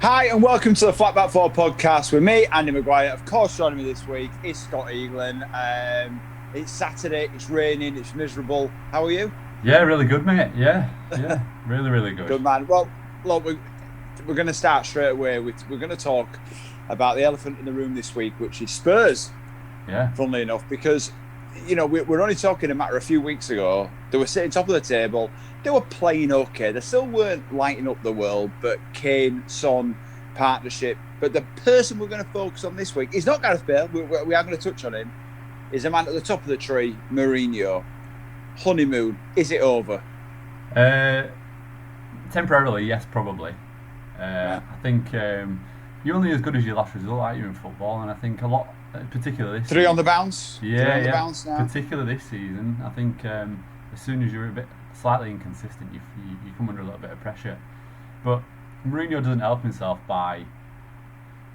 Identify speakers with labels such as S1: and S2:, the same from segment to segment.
S1: Hi and welcome to the Flatback 4 podcast with me, Andy Maguire. Of course, joining me this week is Scott Eaglen. It's Saturday, it's raining, it's miserable. How are you?
S2: Yeah, really good, mate. Yeah, really, really good.
S1: Good, man. Well, look, we're going to start straight away. We're going to talk about the elephant in the room this week, which is Spurs,
S2: Yeah,
S1: funnily enough, because, we're only talking a matter of a few weeks ago. They were sitting top of the table. They were playing okay. They still weren't lighting up the world, but Kane, Son, partnership. But the person we're going to focus on this week is not Gareth Bale. We are going to touch on him. Is a man at the top of the tree, Mourinho. Honeymoon, is it over?
S2: uh, temporarily, yes, probably.
S1: Right.
S2: I think you're only as good as your last result, aren't you, in football? And I think a lot, particularly this
S1: Three on the
S2: season.
S1: bounce. Three
S2: Yeah,
S1: on the
S2: yeah,
S1: bounce now.
S2: particularly this season. I think as soon as you're a bit slightly inconsistent, you come under a little bit of pressure. But Mourinho doesn't help himself by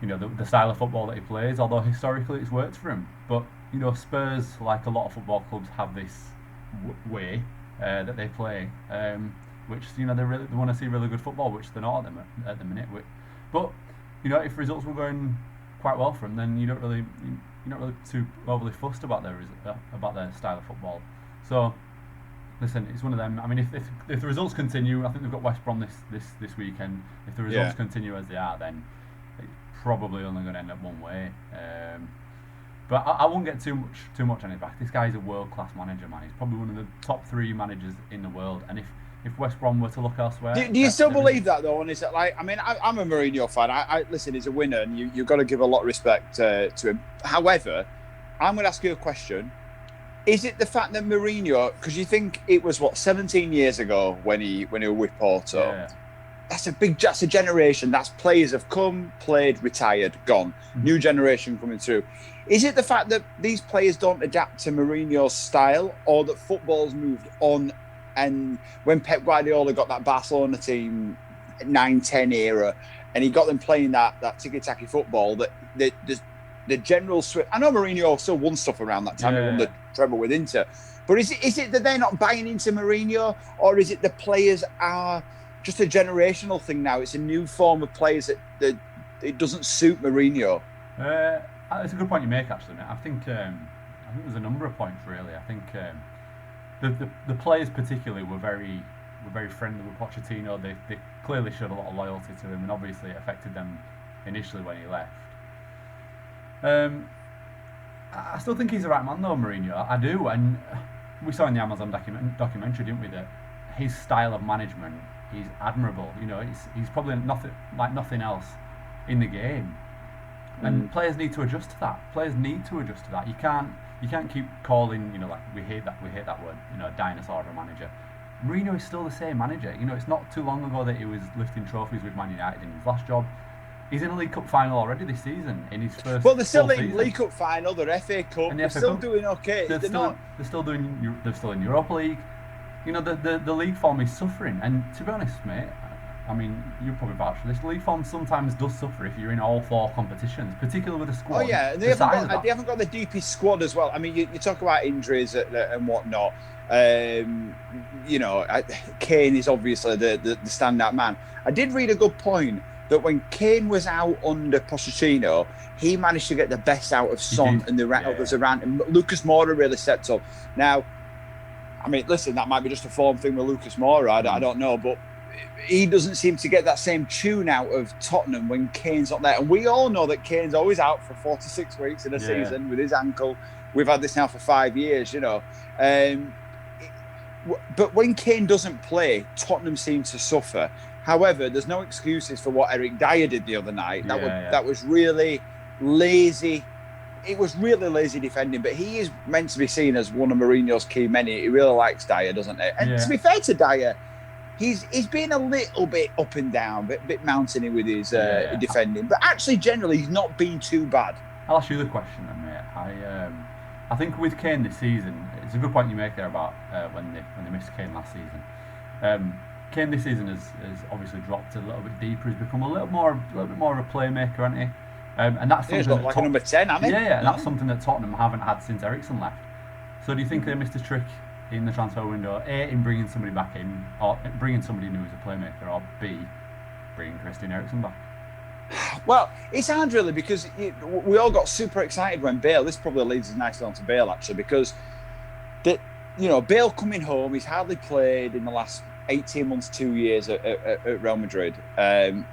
S2: the style of football that he plays, although historically it's worked for him. But Spurs, like a lot of football clubs, have this way that they play, which they want to see really good football, which they're not at the minute. But if results were going quite well for them, then you're not really too overly fussed about their style of football. So listen, it's one of them. I mean, if the results continue, I think they've got West Brom this weekend. If the results continue as they are, then it's probably only going to end up one way. But I won't get too much on his back. This guy's a world class manager, man. He's probably one of the top 3 managers in the world. And if West Brom were to look elsewhere,
S1: Do you still believe that though? And is it like? I mean, I'm a Mourinho fan. I listen. He's a winner, and you've got to give a lot of respect to him. However, I'm going to ask you a question. Is it the fact that Mourinho? Because you think it was 17 years ago when he was with Porto.
S2: Yeah.
S1: That's a generation. That's players have come, played, retired, gone.
S2: Mm-hmm.
S1: New generation coming through. Is it the fact that these players don't adapt to Mourinho's style, or that football's moved on? And when Pep Guardiola got that Barcelona team 9-10 era, and he got them playing that tiki-taki football, that the general switch. I know Mourinho still won stuff around that time. He won the treble with Inter. But is it that they're not buying into Mourinho, or is it the players are just a generational thing now? It's a new form of players that it doesn't suit Mourinho.
S2: It's a good point you make, actually, mate. I think there's a number of points, really. I think the players particularly were very friendly with Pochettino. They clearly showed a lot of loyalty to him, and obviously it affected them initially when he left. I still think he's the right man, though, Mourinho. I do, and we saw in the Amazon documentary, didn't we, that his style of management is admirable. He's probably nothing else in the game, and players need to adjust to that. You can't keep calling, we hate that word, dinosaur of a manager. Mourinho is still the same manager. It's not too long ago that he was lifting trophies with Man United in his last job. He's in a League Cup final already this season, in his first.
S1: Well, they're still in
S2: season.
S1: League Cup final, they're FA Cup,
S2: And
S1: they're
S2: FA
S1: still
S2: Cup.
S1: doing okay.
S2: They're still in Europa League. The league form is suffering, and to be honest, mate, I mean, you probably vouch for this. League form sometimes does suffer if you're in all 4 competitions, particularly with a squad.
S1: Oh yeah, they haven't got the deepest squad as well. I mean, you talk about injuries and whatnot. Kane is obviously the standout man. I did read a good point that when Kane was out under Pochettino, he managed to get the best out of Son and the others around him. Lucas Moura really stepped up. Now, I mean, listen, that might be just a form thing with Lucas Moura. I don't know, but he doesn't seem to get that same tune out of Tottenham when Kane's not there. And we all know that Kane's always out for 4 to 6 weeks in a season with his ankle. We've had this now for 5 years, But when Kane doesn't play, Tottenham seem to suffer. However, there's no excuses for what Eric Dyer did the other night. That was really lazy. It was really lazy defending, but he is meant to be seen as one of Mourinho's key men. He really likes Dyer, doesn't he? And to be fair to Dyer, he's been a little bit up and down, a bit mountainy with his defending. But actually, generally, he's not been too bad.
S2: I'll ask you the question then, mate. I think with Kane this season, it's a good point you make there about when they missed Kane last season. Kane this season has obviously dropped a little bit deeper. He's become a little bit more of a playmaker, hasn't he? And that's something
S1: he's got like a number 10, hasn't he?
S2: Yeah, and that's something that Tottenham haven't had since Eriksen left. So do you think they missed a trick in the transfer window? A, in bringing somebody back in, or bringing somebody new as a playmaker, or B, bringing Christian Eriksen back?
S1: Well, it's hard really because we all got super excited when Bale. This probably leads us nicely on to Bale actually, because Bale coming home, he's hardly played in the last 18 months, 2 years at Real Madrid. And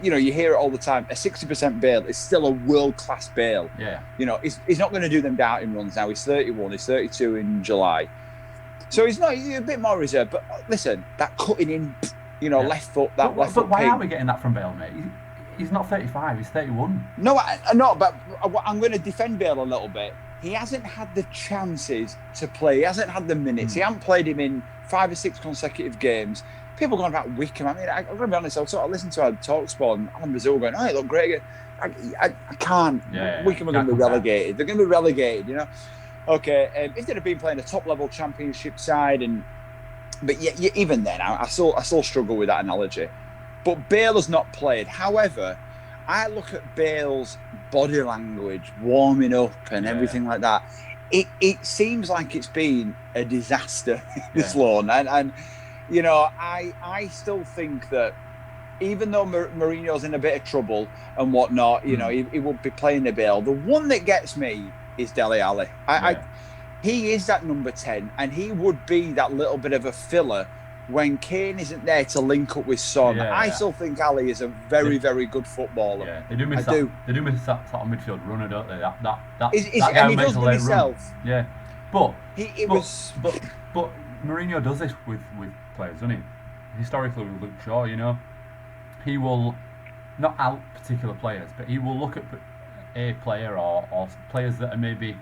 S1: you hear it all the time. A 60% Bale is still a world-class Bale.
S2: Yeah.
S1: He's not going to do them doubting runs now. He's 31. He's 32 in July. So he's a bit more reserved. But listen, that cutting in, left foot, left foot.
S2: But why aren't we getting that from Bale, mate? He's not 35. He's 31.
S1: No, but I'm going to defend Bale a little bit. He hasn't had the chances to play. He hasn't had the minutes. He hasn't played him in 5 or 6 consecutive games. People going about Wickham. I mean, I'm going to be honest. I sort of listened to our TalkSport and Alan Brazil going, "Oh, he looked great." I can't.
S2: Yeah,
S1: Wickham are going to be relegated. They're going to be relegated. Okay. If they'd have been playing a top-level Championship side, but even then, I still struggle with that analogy. But Bale has not played. However, I look at Bale's body language, warming up and everything like that. It seems like it's been a disaster this loan, and I still think that even though Mourinho's in a bit of trouble and whatnot, he would be playing the Bale. The one that gets me is Dele Alli. He is that number 10, and he would be that little bit of a filler when Kane isn't there to link up with Son. I still think Ali is a very, very good footballer.
S2: Yeah, they do miss that. They do miss that sort of midfield runner, don't they? That guy
S1: and he
S2: makes
S1: does
S2: a
S1: it
S2: late
S1: himself.
S2: Run. Yeah, but
S1: but
S2: Mourinho does this with players, doesn't he? Historically, with Luke Shaw, he will not out particular players, but he will look at a player or players that are maybe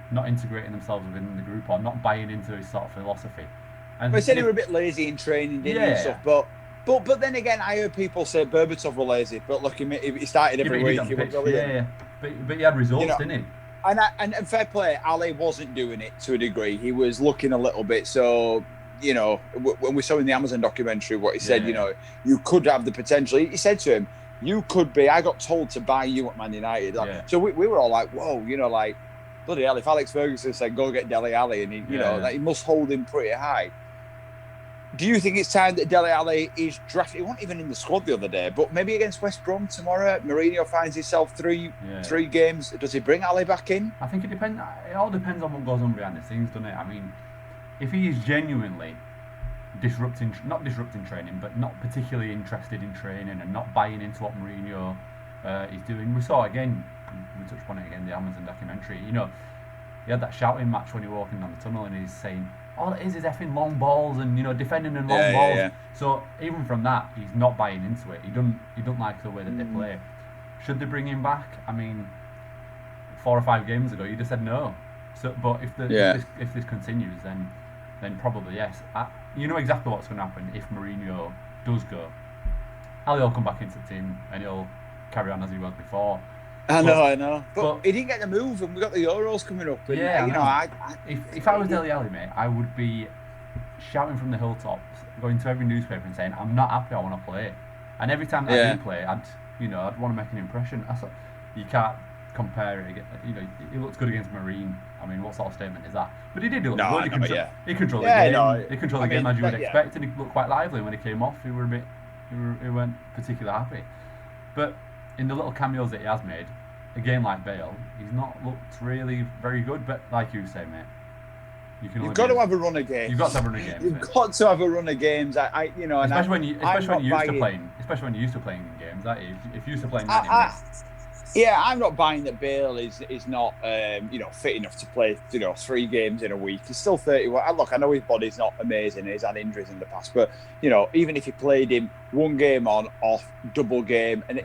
S2: not integrating themselves within the group or not buying into his sort of philosophy. And
S1: he said he were a bit lazy in training, didn't he, and stuff. But then again, I heard people say Berbatov were lazy. But look, he started every week. He was brilliant.
S2: But he had results, didn't he?
S1: And fair play, Ali wasn't doing it to a degree. He was looking a little bit. So, when we saw in the Amazon documentary what he said, you could have the potential. He said to him, you could be. I got told to buy you at Man United. So we were all like, whoa, bloody hell, if Alex Ferguson said, go get Dele Alli, and he must hold him pretty high. Do you think it's time that Dele Alli is drafted? He wasn't even in the squad the other day, but maybe against West Brom tomorrow, Mourinho finds himself three games. Does he bring Ali back in?
S2: I think it depends. It all depends on what goes on behind the scenes, doesn't it? I mean, if he is genuinely not disrupting training, but not particularly interested in training and not buying into what Mourinho is doing. We saw again, we touched on it again, the Amazon documentary. He had that shouting match when he was walking down the tunnel and he's saying, all it is effing long balls and defending and long balls. Yeah. So even from that, he's not buying into it. He don't like the way that they play. Should they bring him back? I mean, 4 or 5 games ago, you just said no. So, but if this continues, then probably yes. You know exactly what's going to happen if Mourinho does go. Ali will come back into the team and he'll carry on as he was before.
S1: I know. But he didn't get the move, and we got the Euros coming up. And,
S2: if I was Dele Alli, mate, I would be shouting from the hilltops, going to every newspaper and saying, "I'm not happy. I want to play." And every time I do play, I'd want to make an impression. You can't compare it. He looks good against Marine. I mean, what sort of statement is that? But he did look good. He controlled the game. He controlled the game as you would expect, and he looked quite lively when he came off. He weren't particularly happy, but in the little cameos that he has made, a game like Bale, he's not looked really very good. But like you say, mate, you've got to
S1: have a run of games.
S2: You've got to have a run of games.
S1: You've got to have a run of games.
S2: Especially when you're used to playing in games. If you're used to playing 90 minutes.
S1: I'm not buying that Bale is not fit enough to play 3 games in a week. He's still 31. Look, I know his body's not amazing. He's had injuries in the past, but even if he played him 1 game on, off, double game, and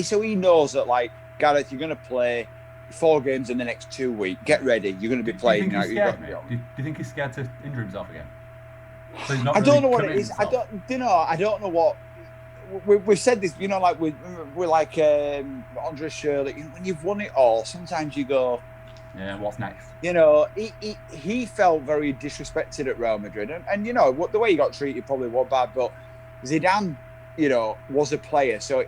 S1: so he knows that, like, Gareth, you're going to play 4 games in the next 2 weeks. Get ready. You're going to be playing now.
S2: Do you think he's scared to injure himself again? So he's not
S1: I don't know what it is. I don't know what. We've said this, like we're like Andre Shirley. When you've won it all, sometimes you go,
S2: yeah, what's next?
S1: He felt very disrespected at Real Madrid, and the way he got treated probably was bad. But Zidane, was a player, so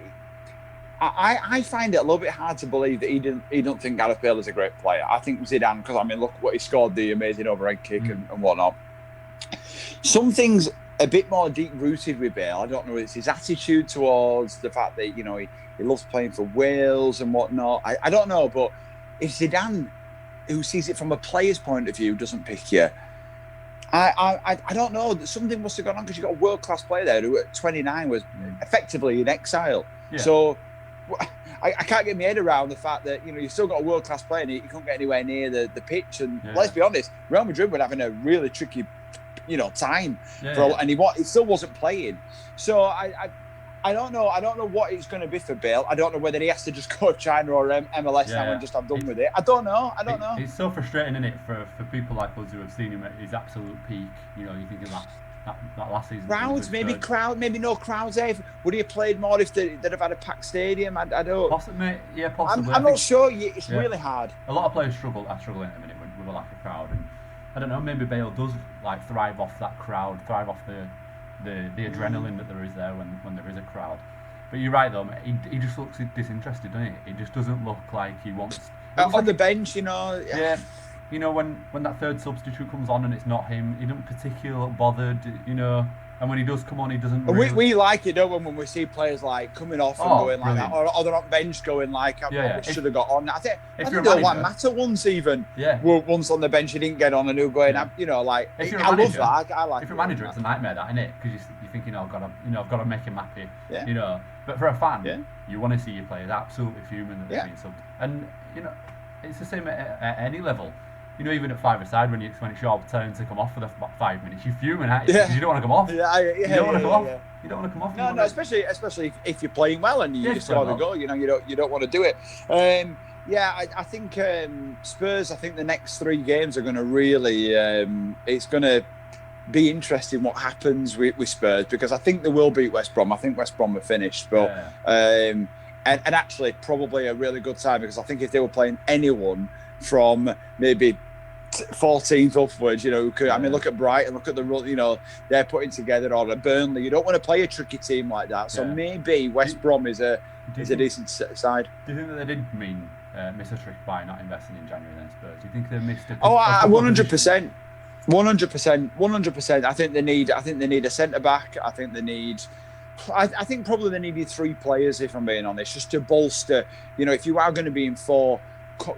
S1: I find it a little bit hard to believe that he don't think Gareth Bale is a great player. I think Zidane, because look what he scored, the amazing overhead kick and whatnot. Some things a bit more deep-rooted with Bale. I don't know, it's his attitude towards the fact that, you know, he loves playing for Wales and whatnot. I don't know, but if Zidane, who sees it from a player's point of view, doesn't pick you, I don't know. Something must have gone on, because you've got a world-class player there who at 29 was effectively in exile. Yeah. So I can't get my head around the fact that, you know, you've still got a world-class player and you couldn't get anywhere near the pitch. And let's be honest, Real Madrid were having a really tricky, you know, time. And he still wasn't playing. So I don't know. I don't know what it's going to be for Bale. I don't know whether he has to just go to China or MLS now and just have done with it. I don't know.
S2: It's so frustrating, isn't it, for people like us who have seen him at his absolute peak. You know, you think of that last season.
S1: Maybe no crowds there. Would he have played more if they'd have had a packed stadium? I don't.
S2: Possibly.
S1: I'm not sure. It's really hard.
S2: A lot of players are struggling at the minute with a lack of crowd, and I don't know. Maybe Bale does like thrive off that crowd, thrive off the adrenaline that there is there when there is a crowd. But you're right though, mate. He just looks disinterested, doesn't he? It just doesn't look like he wants.
S1: On the bench, you know.
S2: Yeah. You know, when that third substitute comes on and it's not him, he doesn't particularly look bothered, you know. And when he does come on, he doesn't.
S1: Really... We like it, don't we, when we see players like coming off and going like that, or they're on bench going like, I should have got on. I think they'll like Mata once even. Yeah. Once on the bench, he didn't get on, and he'll go in. You know, like I love that. I like.
S2: If you're a manager, it's a nightmare, that, isn't it? Because you're thinking, I've got to make him happy. Yeah. You know, but for a fan, you want to see your players absolutely fuming that they're being subbed, and you know, it's the same at any level. You know, even at five-a-side, when it's your turn to come off for the 5 minutes, you're fuming at it because you don't want to come off. You don't want to come off. You don't want to come off.
S1: No, especially if you're playing well and you score the goal. You know, you don't want to do it. I think Spurs. I think the next 3 games are going to really. It's going to be interesting what happens with Spurs, because I think they will beat West Brom. I think West Brom are finished, but and actually probably a really good time, because I think if they were playing anyone from maybe 14th upwards, you know, I mean, look at Brighton, look at the run, you know, they're putting together, or a Burnley. You don't want to play a tricky team like that. So maybe West Brom is a decent side.
S2: Do you think that they did miss a trick by not investing in January then, Spurs? Do you think they missed a
S1: 100%. 100%. I think they need a centre back. I think they need. I think probably they needed 3 players, if I'm being honest, just to bolster. You know, if you are going to be in 4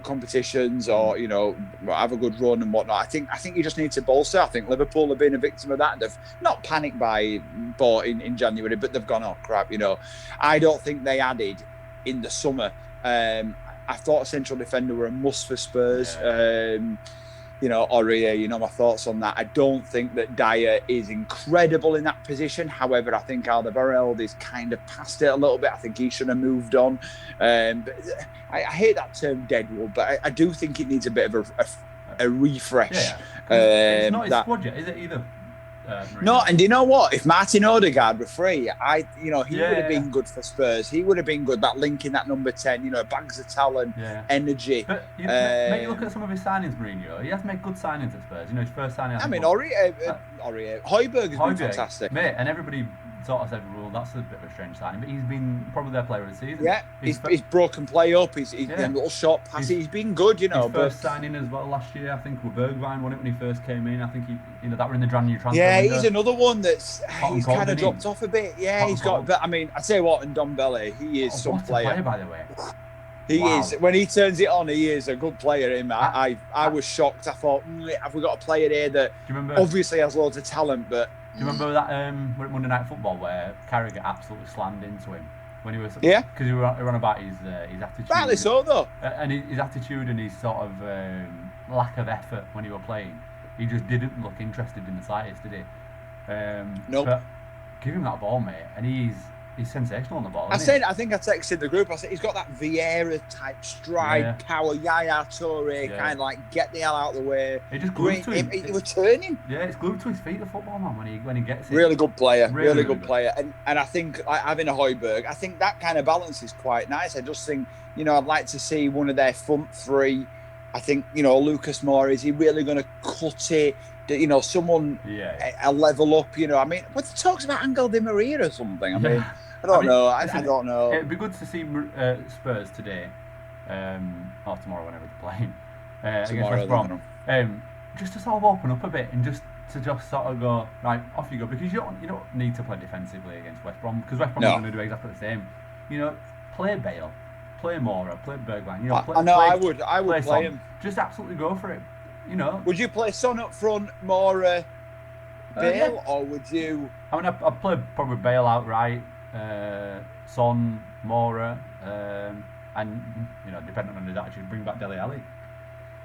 S1: competitions, or you know, have a good run and whatnot, I think you just need to bolster. I think Liverpool have been a victim of that. They've not panicked by bought in January, but they've gone, oh crap, you know. I don't think they added in the summer. I thought a central defender were a must for Spurs. You know, Aurier, you know my thoughts on that. I don't think that Dyer is incredible in that position. However, I think Alderweireld is kind of past it a little bit. I think he should have moved on. But I hate that term deadwood, but I do think it needs a bit of a refresh.
S2: It's not his squad yet, is it either?
S1: No, and you know what? If Martin Odegaard were free, he would have been good for Spurs. He would have been good. That link in that number 10, you know, bags of talent, energy.
S2: But you look at some of his signings, Mourinho. He has made good signings at Spurs. You know, his first signing.
S1: Hoiberg has been fantastic,
S2: mate. And everybody sort of said, well, that's a bit of a strange signing, but he's been probably their player of the season.
S1: Yeah, he's broken play up. He's been a little short pass. He's been good, you know.
S2: His first signing as well last year, I think, with Bergwijn won it when he first came in. I think that were in the January transfer.
S1: Yeah, he's another one that's he's kind of dropped off a bit. Yeah, he's got. But I mean, I tell you what, and Dombele, he is some player,
S2: by the way.
S1: He is. When he turns it on, he is a good player. I was shocked. I thought, have we got a player here that obviously has loads of talent, but.
S2: Do you remember that Monday Night Football where Carragher absolutely slammed into him when he was because he were on about his attitude.
S1: Badly so though.
S2: And his attitude and his sort of lack of effort when he were playing. He just didn't look interested in the slightest, did he?
S1: Nope.
S2: But give him that ball, mate, and he's sensational on the ball.
S1: I think I texted the group. I said he's got that Vieira type stride, power, Yaya Toure, kind of like get the hell out of the way.
S2: It just glued to him.
S1: He was turning.
S2: Yeah, it's glued to his feet, the football man, when he gets it.
S1: Really good player, really good player. And I think like, having a Højbjerg, I think that kind of balance is quite nice. I just think, you know, I'd like to see one of their front 3. I think, you know, Lucas Moura, is he really going to cut it? You know, someone a level up, you know. I mean, what talks about Angel Di Maria or something? I mean, I don't know. I don't know.
S2: It'd be good to see Spurs today, or tomorrow, whenever they're playing, against West Brom. Just to sort of open up a bit and just to just sort of go, right, off you go, because you don't need to play defensively against West Brom, because West Brom are going to do exactly the same. Play Bale, play Mora, play Bergwijn.
S1: I know. I would play him.
S2: Just absolutely go for it.
S1: Would you play Son up front, Mora, Bale, or would you?
S2: I mean, I'd play probably Bale outright, Son, Mora, and depending on his attitude, bring back Dele Alli.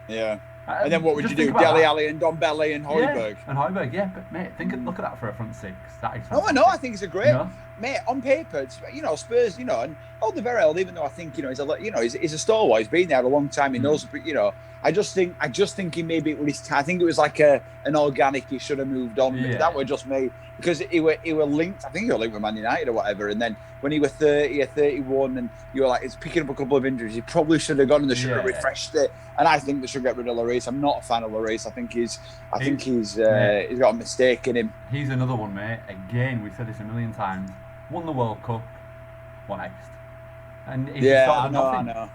S1: Yeah. And then what would you do? Dele Alli and Dombele and Højbjerg?
S2: Yeah, and Højbjerg, yeah. But, mate, look at that for a front six. That is fantastic.
S1: Oh, I know. I think it's a great... Mate, on paper, Spurs, and Alderweireld, even though I think, he's a stalwart. He's been there a long time. He knows, but, I just think he maybe it was I think it was like an organic, he should have moved on. Yeah. That was just me. Because he were linked, I think he were linked with Man United or whatever, and then when he was 30 or 31 and you were like, it's picking up a couple of injuries, he probably should have gone and they should have refreshed it. And I think they should get rid of Lloris. I'm not a fan of Lloris. I think he's got a mistake in him.
S2: He's another one, mate. Again, we've said this a million times. Won the World Cup, what next? And he's
S1: I know.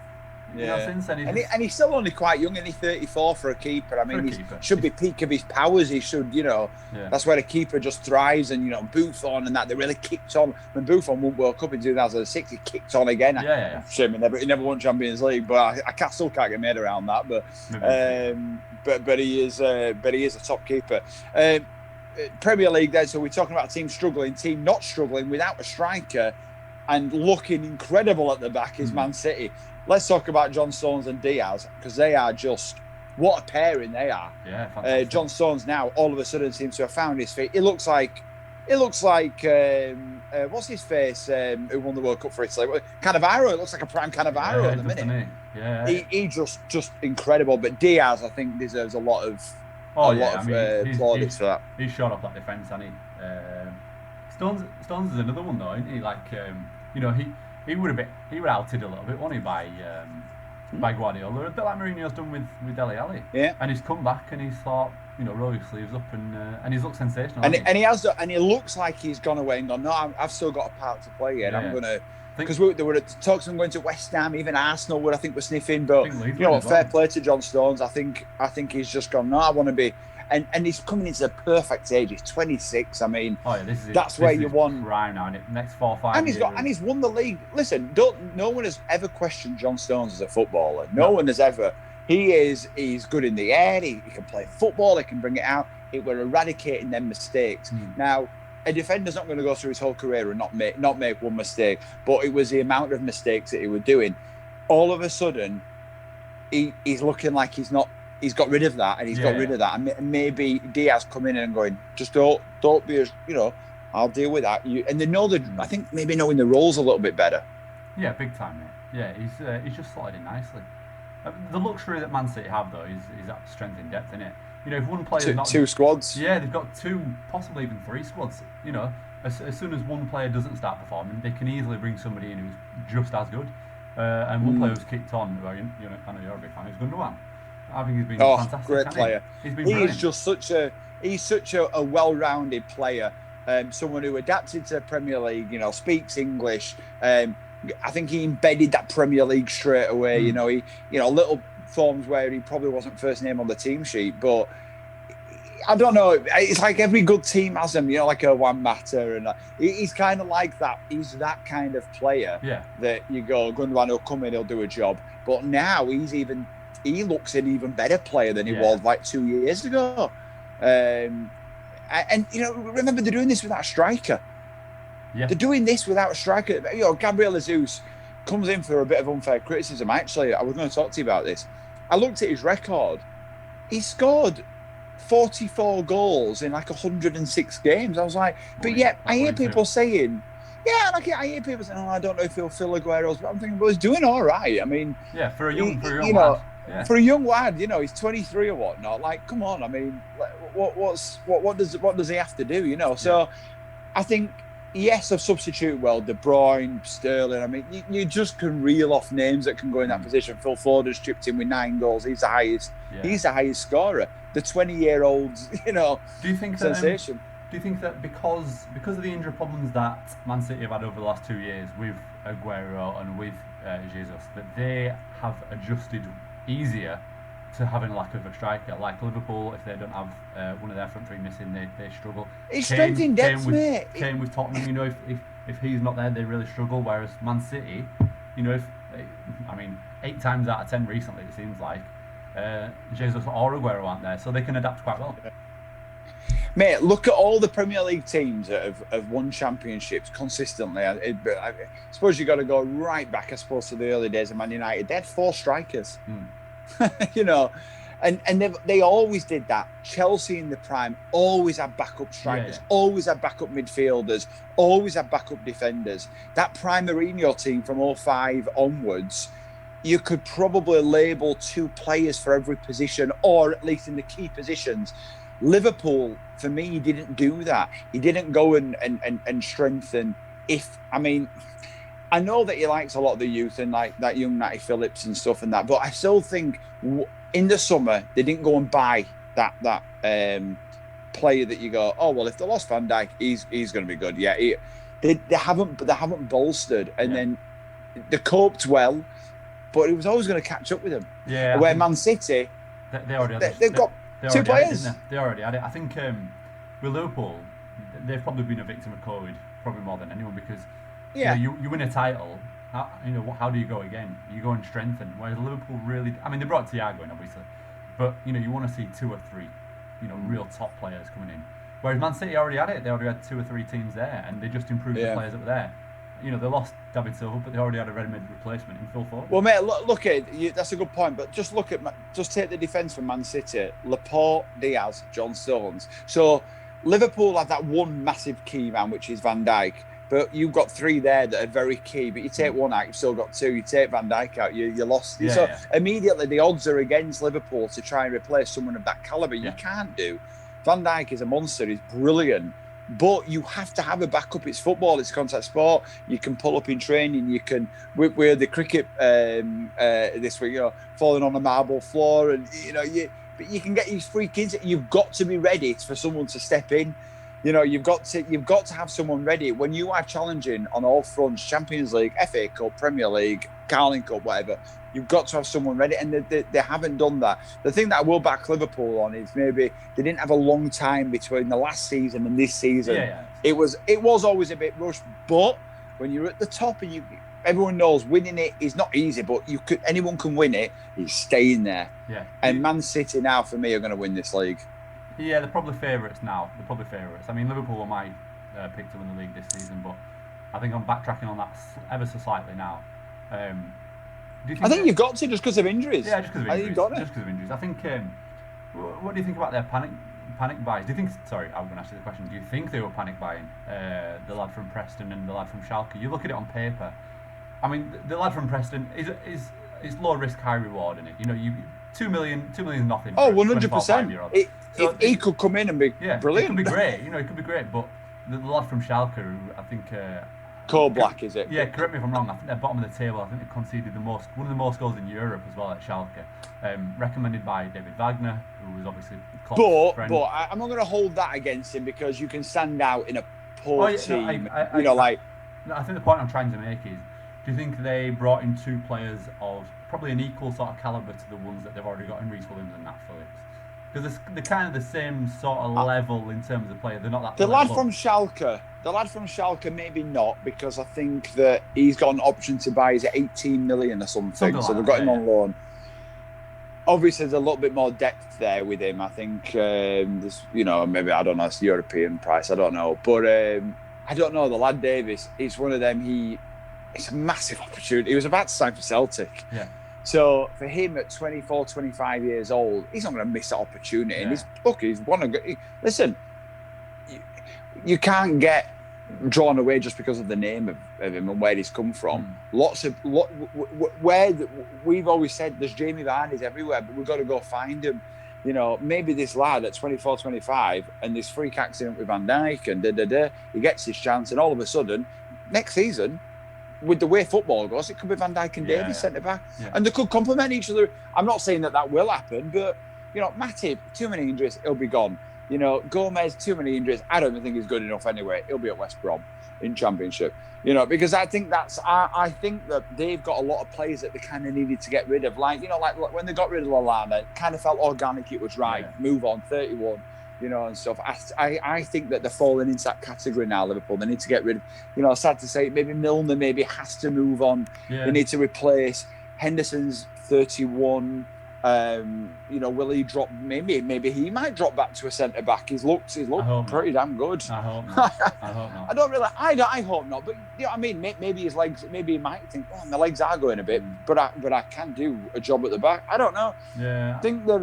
S1: Yeah.
S2: Since then
S1: and he's still only quite young, and he's 34 for a keeper. I mean, he should be peak of his powers. He should, that's where the keeper just thrives. And Buffon and that they really kicked on. When Buffon won World Cup in 2006, he kicked on again. Shame he never won Champions League, but I still can't get made around that. But he is a top keeper. Premier League then. So we're talking about team not struggling without a striker, and looking incredible at the back is Man City. Let's talk about John Stones and Diaz, because they are just, what a pairing they are.
S2: Yeah, fantastic.
S1: John Stones now all of a sudden seems to have found his feet. It looks like what's his face who won the World Cup for Italy? Cannavaro. It looks like a prime Cannavaro at the minute.
S2: Yeah,
S1: he just incredible. But Diaz, I think, deserves a lot of plaudits for that.
S2: He's shot off that defence, hasn't he? Stones is another one though, isn't he? Like he were outed a little bit, wasn't he, by Guardiola, a bit like Mourinho's done with Dele Alli.
S1: Yeah.
S2: And he's come back and he's thought, roll your sleeves up and he's looked sensational.
S1: And he looks like he's gone away and gone, no, I've still got a part to play yet. I'm gonna, because there were talks of going to West Ham, even Arsenal were I think were sniffing, but fair play to John Stones. I think he's just gone, no, I want to be. And he's coming into the perfect age. He's 26. I mean, that's where you want
S2: right now. Next 4 or 5 years.
S1: And he's won the league. Listen, no one has ever questioned John Stones as a footballer. No one has ever. He's good in the air. He can play football. He can bring it out. We're eradicating them mistakes. Now, a defender's not going to go through his whole career and not make one mistake. But it was the amount of mistakes that he was doing. All of a sudden, he's looking like he's not. He's got rid of that, and he's got rid of that. And maybe Diaz come in and going, just don't be as, I'll deal with that. And they know I think maybe knowing the roles a little bit better.
S2: Yeah, big time, mate. Yeah, he's just slotted in nicely. The luxury that Man City have though is that strength in depth, isn't it? If one player
S1: two squads.
S2: Yeah, they've got 2, possibly even 3 squads. As soon as one player doesn't start performing, they can easily bring somebody in who's just as good. And one player who's kicked on, I know you're a big fan, is Gundogan. I think he's been fantastic.
S1: Great player.
S2: He's
S1: just such a well-rounded player. Someone who adapted to the Premier League, speaks English. I think he embedded that Premier League straight away. He, little forms where he probably wasn't first name on the team sheet, but I don't know. It's like every good team has him, like a Juan Mata, and he's kind of like that. He's that kind of player that you go, Gundogan will come in, he'll do a job. But now he looks an even better player than he was like 2 years ago. And remember, they're doing this without a striker. Yeah. They're doing this without a striker. Gabriel Jesus comes in for a bit of unfair criticism. Actually, I was going to talk to you about this. I looked at his record. He scored 44 goals in like 106 games. I was like, but yet I hear people saying, I hear people saying, I don't know if he'll fill Aguero's, but I'm thinking, well, he's doing all right. I mean,
S2: for a young lad. Yeah.
S1: For a young lad, he's 23 or whatnot. Like, come on. I mean, what does he have to do? So, I think of substitute well, De Bruyne, Sterling. I mean, you just can reel off names that can go in that position. Phil Foden's chipped in with 9 goals. He's the highest. Yeah. He's the highest scorer. The 20-year-olds,
S2: Do you think
S1: sensation?
S2: Do you think that because of the injury problems that Man City have had over the last 2 years with Aguero and with Jesus, that they have adjusted easier to having a lack of a striker. Like Liverpool, if they don't have one of their front three missing, they struggle.
S1: It's strength in depth, mate.
S2: Kane with Tottenham, you know, if he's not there, they really struggle. Whereas Man City, you know, 8 times out of 10 recently, it seems like Jesus or Aguero aren't there, so they can adapt quite well.
S1: Mate, look at all the Premier League teams that have won championships consistently. I suppose you've got to go right back, I suppose, to the early days of Man United. They had 4 strikers, you know, and they always did that. Chelsea in the prime always had backup strikers, always had backup midfielders, always had backup defenders. That prime Mourinho team from 2005 onwards, you could probably label 2 players for every position, or at least in the key positions. Liverpool, for me, he didn't do that. He didn't go and strengthen. I know that he likes a lot of the youth and like that young Natty Phillips and stuff and that, but I still think in the summer they didn't go and buy that player that you go, oh well, if they lost Van Dijk, he's going to be good. Yeah, they haven't bolstered, and then they coped well, but it was always going to catch up with them.
S2: Yeah,
S1: where Man City, they've got 2 players.
S2: They already had it. I think with Liverpool, they've probably been a victim of COVID, probably more than anyone, because you win a title. How do you go again? You go and strengthen. Whereas Liverpool really, they brought Thiago in obviously, but you want to see 2 or 3, real top players coming in. Whereas Man City already had it. They already had 2 or 3 teams there, and they just improved the players that were there. They lost David Silva, but they already had a ready-made replacement in Phil Foden.
S1: Well, mate, look at that's a good point. But just take the defence from Man City: Laporte, Diaz, John Stones. So Liverpool have that one massive key man, which is Van Dijk. But you've got 3 there that are very key. But you take one out, you've still got 2. You take Van Dijk out, you're lost. Immediately the odds are against Liverpool to try and replace someone of that calibre. You can't do. Van Dijk is a monster. He's brilliant. But you have to have a backup. It's football. It's contact sport. You can pull up in training. You can. We're the cricket this week. Falling on a marble floor, and but you can get these free kids. You've got to be ready for someone to step in. You've got to have someone ready when you are challenging on all fronts: Champions League, FA Cup, Premier League, Carling Cup, whatever. You've got to have someone ready, and they haven't done that. The thing that I will back Liverpool on is maybe they didn't have a long time between the last season and this season. It was always a bit rushed, but when you're at the top and everyone knows winning it is not easy, but anyone can win it. It's staying there. And Man City now, for me, are going to win this league.
S2: Yeah, they're probably favourites now. Liverpool were my pick to win the league this season, but I think I'm backtracking on that ever so slightly now.
S1: I think you've got to, just because of injuries.
S2: Yeah, just because of injuries.
S1: You've got it.
S2: Just because of injuries. I think. What do you think about their panic buys? Do you think? Sorry, I'm going to ask you the question. Do you think they were panic buying the lad from Preston and the lad from Schalke? You look at it on paper. The lad from Preston is low risk, high reward in it. You 2 million is nothing.
S1: Oh, 100%. He could come in and be brilliant.
S2: It could be great. It could be great. But the lad from Schalke, who I think.
S1: Coal Black, is it?
S2: Yeah, correct me if I'm wrong. I think they're bottom of the table. I think they conceded one of the most goals in Europe as well at Schalke. Recommended by David Wagner, who was obviously Klopp's friend.
S1: But I'm not going to hold that against him, because you can stand out in a poor team.
S2: I think the point I'm trying to make is, do you think they brought in 2 players of probably an equal sort of calibre to the ones that they've already got in Reece Williams and Nat Phillips? Because they're kind of the same sort of level in terms of player. They're not that.
S1: The lad from Schalke, maybe not, because I think that he's got an option to buy. He's at 18 million or something. So they've got him on loan. Obviously, there's a little bit more depth there with him. I think there's, maybe, I don't know, it's the European price. I don't know, but I don't know. The lad Davis, it's one of them. It's a massive opportunity. He was about to sign for Celtic.
S2: Yeah.
S1: So for him at 24, 25 years old, he's not going to miss that opportunity. And he's one of. Listen, you can't get drawn away just because of the name of him and where he's come from. Where we've always said there's Jamie Vardy's everywhere, but we've got to go find him. Maybe this lad at 24, 25, and this freak accident with Van Dijk and he gets his chance, and all of a sudden, next season, with the way football goes, it could be Van Dijk and Davies centre back, and they could complement each other. I'm not saying that will happen, but Matip, too many injuries, he'll be gone. You know, Gomez, too many injuries. I don't even think he's good enough anyway. He'll be at West Brom in Championship. You know, because I think I think that they've got a lot of players that they kind of needed to get rid of. Like, you know, like when they got rid of Lallana, it kind of felt organic. It was right. Yeah. Move on, 31, you know, and stuff. I think that they're falling into that category now, Liverpool. They need to get rid of, you know, sad to say, maybe Milner maybe has to move on. Yeah. They need to replace Henderson's 31. You know, will he drop? Maybe he might drop back to a centre back. He's looked pretty damn good.
S2: I hope not. I hope not.
S1: I hope not. But you know what I mean? Maybe his legs. Maybe he might think, oh, my legs are going a bit, but I can do a job at the back. I don't know.
S2: Yeah.
S1: I think that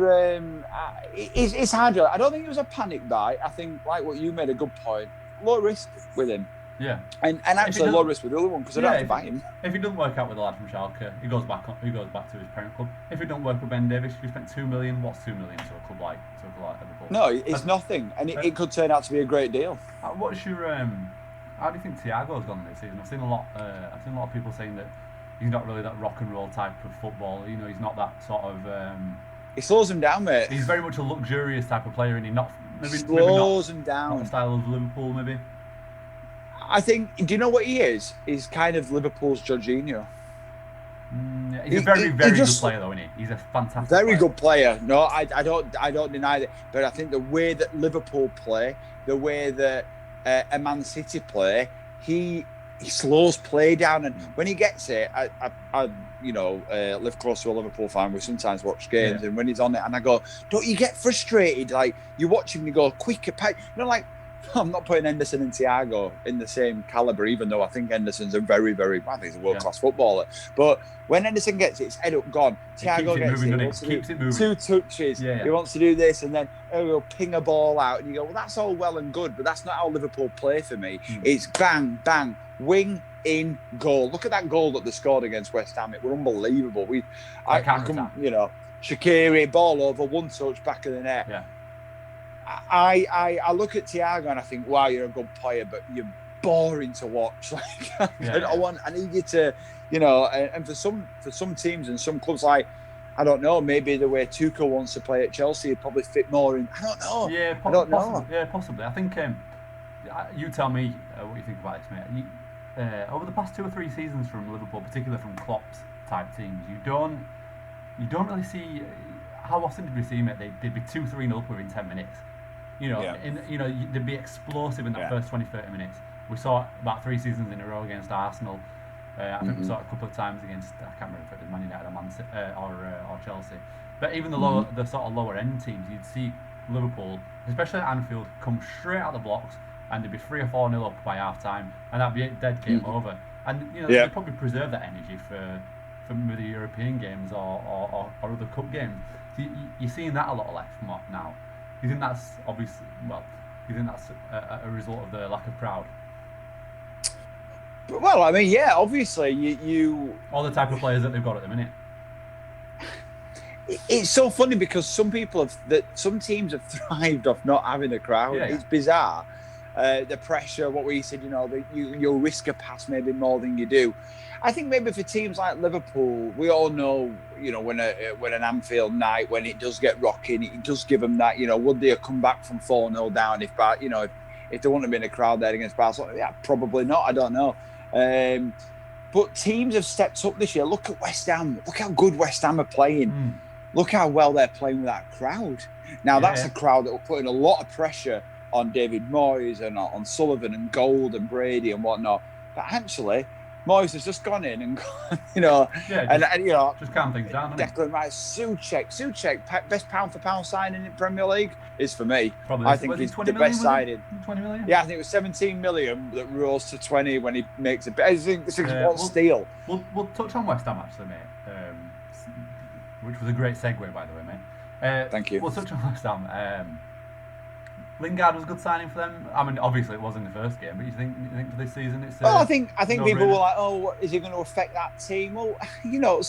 S1: it's harder. I don't think it was a panic buy. I think, like what you made a good point. Low risk with him.
S2: Yeah,
S1: and actually low risk with the other one because I don't have to buy him.
S2: If it doesn't work out with the lad from Schalke, he goes back to his parent club. If it don't work with Ben Davies, you spent $2 million. What's $2 million to a club like Liverpool?
S1: No, it's nothing, and it could turn out to be a great deal.
S2: What's your how do you think Thiago's gone this season? I've seen a lot of people saying that he's not really that rock and roll type of footballer. You know, he's not that sort of.
S1: He slows him down, mate.
S2: He's very much a luxurious type of player, and he
S1: slows him down.
S2: Not the style of Liverpool, maybe.
S1: I think. Do you know what he is? He's kind of Liverpool's Jorginho.
S2: He's a very good player, though, isn't he? He's a fantastic.
S1: Very good player. No, I don't deny that. But I think the way that Liverpool play, the way that a Man City play, he slows play down, and when he gets it, I live close to a Liverpool fan. We sometimes watch games, and when he's on it, and I go, don't you get frustrated? Like you watch him, you go quicker, you know, like. I'm not putting Henderson and Thiago in the same calibre, even though I think Henderson's a very, very, I think he's a world-class footballer. But when Henderson gets it, it's head up gone. Thiago keeps it moving. 2 touches. He wants to do this, and then he'll ping a ball out, and you go, well, that's all well and good, but that's not how Liverpool play for me. It's bang, bang, wing, in, goal. Look at that goal that they scored against West Ham. It was unbelievable. Shaqiri, ball over, 1 touch, back of the net.
S2: Yeah.
S1: I look at Thiago and I think, wow, you're a good player, but you're boring to watch. Like, I need you to, you know, and for some teams and some clubs, like, I don't know, maybe the way Tuchel wants to play at Chelsea would probably fit more in. I don't know.
S2: Yeah, I don't know. Yeah, possibly. I think you tell me what you think about this, mate. Over the past 2 or 3 seasons from Liverpool, particularly from Klopp's type teams, you don't really see. How often did we see, mate? They'd be 2-3-0 up within 10 minutes. You know, they'd be explosive in that first 20-30 minutes. We saw it about 3 seasons in a row against Arsenal. I think we saw it a couple of times against, I can't remember if it was Man United or Chelsea. But even the sort of lower end teams, you'd see Liverpool, especially at Anfield, come straight out the blocks, and they'd be 3 or 4-0 up by half time, and that'd be a dead game over. And you know, they'd probably preserve that energy for the European games or other cup games. So you're seeing that a lot less now. You think that's obviously? Well, you think that's a result of the lack of crowd?
S1: Well, I mean, yeah, obviously you
S2: all the type of players that they've got at the minute.
S1: It's so funny because some teams have thrived off not having a crowd.
S2: Yeah.
S1: It's bizarre. The pressure, what we said, you know, you'll risk a pass maybe more than you do. I think maybe for teams like Liverpool, we all know, you know, when an Anfield night, when it does get rocking, it does give them that, you know, would they come back from 4-0 down if there wouldn't have been a crowd there against Barcelona? Yeah, probably not. I don't know. But teams have stepped up this year. Look at West Ham. Look how good West Ham are playing. Look how well they're playing with that crowd. Now, that's a crowd that will put in a lot of pressure on David Moyes and on Sullivan and Gold and Brady and whatnot. But actually, Moyes has just gone in and gone, you know,
S2: just calm things down.
S1: Declan Rice, Souček, best pound for pound signing in Premier League is for me.
S2: Probably.
S1: I think he's the best signing.
S2: 20 million?
S1: Yeah, I think it was 17 million that rose to 20 when he makes a bet. I think it's one steal.
S2: We'll touch on West Ham actually, mate. Which was a great segue, by the way, mate.
S1: Thank you.
S2: We'll touch on West Ham. Lingard was a good signing for them. I mean, obviously it was in the first game, but you think for this season it's?
S1: I think people were like, "Oh, is he going to affect that team?" Well, you know,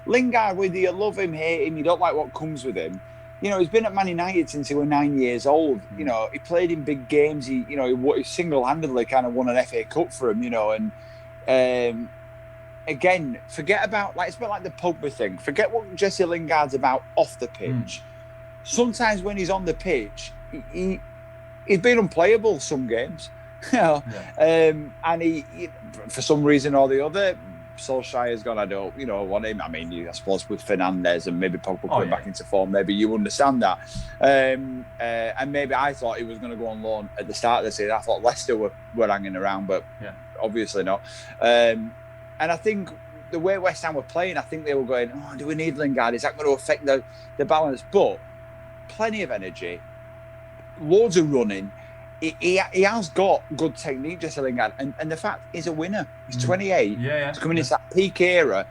S1: Lingard, whether you love him, hate him, you don't like what comes with him. You know, he's been at Man United since he was 9 years old. You know, he played in big games. He single-handedly kind of won an FA Cup for him. You know, and again, forget about it's a bit like the Pogba thing. Forget what Jesse Lingard's about off the pitch. Sometimes when he's on the pitch, he's been unplayable some games.
S2: Yeah.
S1: And he, for some reason or the other, Solskjaer's gone, I don't, want him. I mean, I suppose with Fernandes and maybe Pogba coming back into form, maybe you understand that. And maybe I thought he was going to go on loan at the start of the season. I thought Leicester were hanging around, but obviously not. And I think the way West Ham were playing, I think they were going, oh, do we need Lingard? Is that going to affect the balance? But plenty of energy, loads of running. He has got good technique, Jesse Lingard, and the fact he's a winner. He's 28. He's coming into that peak era.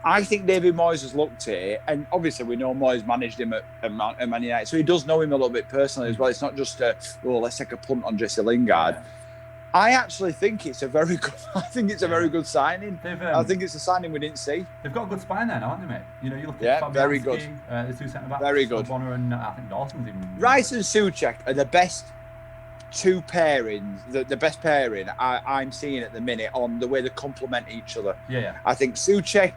S1: I think David Moyes has looked at it, and obviously we know Moyes managed him at Man United, so he does know him a little bit personally as well. It's not just let's take a punt on Jesse Lingard. I actually think it's a very good. I think it's a very good signing. I think it's a signing we didn't see.
S2: They've got a good spine there, haven't they, mate? You look at Fabianski,
S1: very good.
S2: The two centre backs,
S1: very good.
S2: Bonner and I think Dawson's even.
S1: Rice and Souček are the best two pairings, the best pairing I'm seeing at the minute on the way they complement each other. I think Souček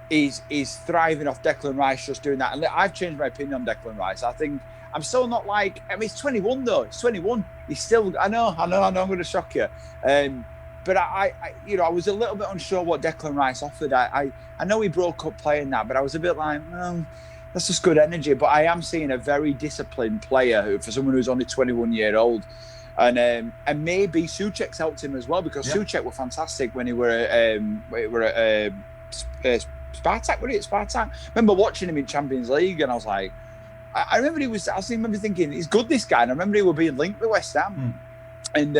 S1: is thriving off Declan Rice just doing that. And I've changed my opinion on Declan Rice. I think I'm still not like, he's 21 though. He's 21. He's still, I know I'm going to shock you. But I was a little bit unsure what Declan Rice offered. I know he broke up playing that, but I was a bit like, that's just good energy. But I am seeing a very disciplined player who, for someone who's only 21 years old, and maybe Souček's helped him as well, because Souček were fantastic when he were at Spartak. Were it Spartak? I remember watching him in Champions League, and I was like, I remember thinking he's good, this guy, and I remember he were being linked with West Ham, and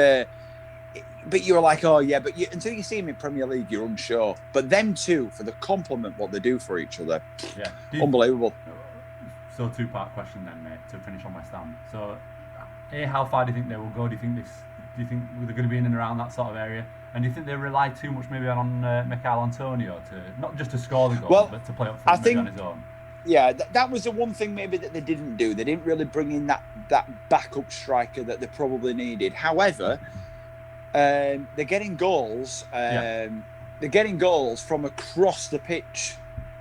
S1: but you were like, oh yeah, but until you see him in Premier League, you're unsure. But them two, for the compliment what they do for each other, unbelievable.
S2: So two-part question then, mate, to finish on West Ham. So, how far do you think they will go? Do you think they're going to be in and around that sort of area? And do you think they rely too much maybe on Michail Antonio to not just to score the goal, but to play up front maybe on his own?
S1: Yeah, that was the one thing maybe that they didn't do. They didn't really bring in that backup striker that they probably needed. However, they're getting goals. They're getting goals from across the pitch.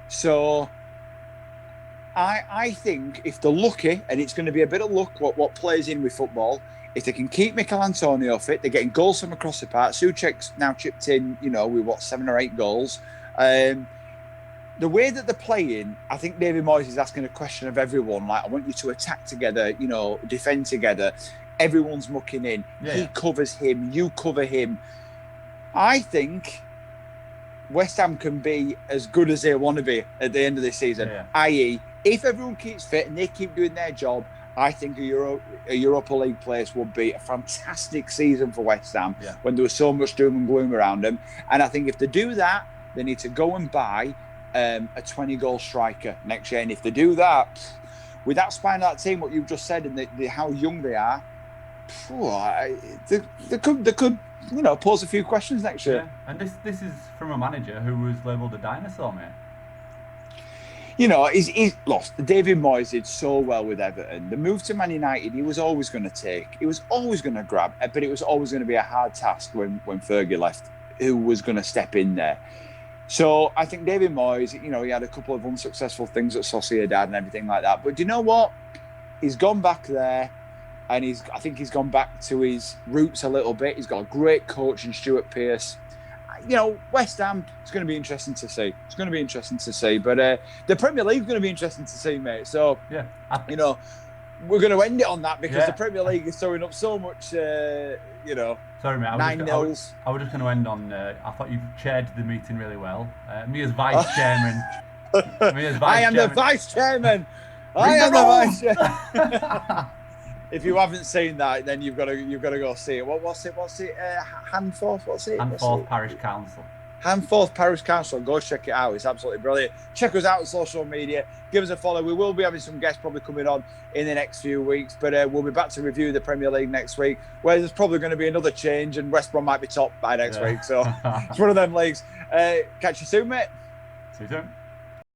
S1: So I think if they're lucky, and it's going to be a bit of luck what plays in with football, if they can keep Michail Antonio fit, they're getting goals from across the park. Souček's now chipped in, with 7 or 8 goals. The way that they're playing, I think David Moyes is asking a question of everyone. Like, I want you to attack together, defend together. Everyone's mucking in. He covers him. You cover him. I think West Ham can be as good as they want to be at the end of this season. I.e., if everyone keeps fit and they keep doing their job, I think a Europa League place would be a fantastic season for West Ham when there was so much doom and gloom around them. And I think if they do that, they need to go and buy a 20-goal striker next year. And if they do that, with that spine of that team, what you've just said, and how young they are, they could pose a few questions next year.
S2: And this is from a manager who was labelled a dinosaur, mate.
S1: He's lost. David Moyes did so well with Everton. The move to Man United, he was always going to take. He was always going to grab, but it was always going to be a hard task when Fergie left. Who was going to step in there? So I think David Moyes, he had a couple of unsuccessful things at Sociedad and everything like that. But do you know what? He's gone back there, and I think he's gone back to his roots a little bit. He's got a great coach in Stuart Pearce. West Ham, it's going to be interesting to see. But the Premier League is going to be interesting to see, mate. So, we're going to end it on that, because the Premier League is throwing up so much,
S2: Sorry, mate. I was just going to end on, I thought you chaired the meeting really well. Me as vice chairman.
S1: I am the vice chairman. I am the vice chairman. If you haven't seen that, then you've got to go see it. What's it? Handforth? What's it?
S2: Handforth Parish Council.
S1: Handforth Parish Council. Go check it out. It's absolutely brilliant. Check us out on social media. Give us a follow. We will be having some guests probably coming on in the next few weeks, but we'll be back to review the Premier League next week, where there's probably going to be another change, and West Brom might be top by next week. So it's one of them leagues. Catch you soon, mate.
S2: See you soon.